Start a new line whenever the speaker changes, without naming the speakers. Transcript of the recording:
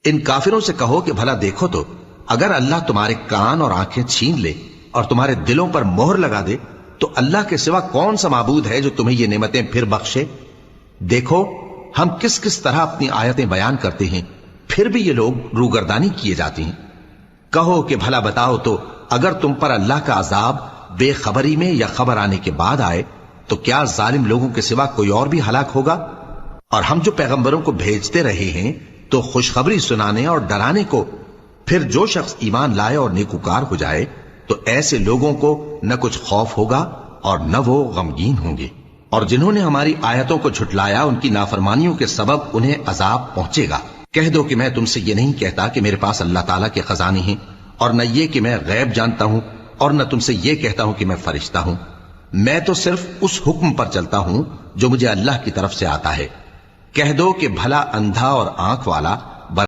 इन काफिरों से कहो कि भला देखो तो, अगर अल्लाह तुम्हारे कान और आंखें छीन ले और तुम्हारे दिलों पर मोहर लगा दे तो अल्लाह के सिवा कौन सा माबूद है जो तुम्हें ये नेमतें फिर बख्शे। देखो हम किस किस तरह अपनी आयतें बयान करते हैं, फिर भी ये लोग रूगर्दानी किए जाते हैं। कहो कि भला बताओ तो, अगर तुम पर अल्लाह का अजाब बेखबरी में या खबर आने के बाद आए तो क्या जालिम लोगों के सिवा कोई और भी हलाक होगा। और हम जो पैगंबरों को भेजते रहे हैं तो खुशखबरी सुनाने और डराने को, फिर जो शख्स ईमान लाए और नेकुकार हो जाए तो ऐसे लोगों को न कुछ खौफ होगा और न वो गमगीन होंगे। और जिन्होंने हमारी आयतों को झुटलाया उनकी नाफरमानियों के सबब उन्हें अजाब पहुंचेगा। कह दो कि मैं तुमसे ये नहीं कहता कि मेरे पास अल्लाह ताला के खजाने हैं, और न ये कि मैं गैब जानता हूं, और न तुमसे ये कहता हूं कि मैं फरिश्ता हूं। मैं तो सिर्फ उस हुक्म पर चलता हूं जो मुझे अल्लाह की तरफ से आता है। कह दो कि भला अंधा और आंख वाला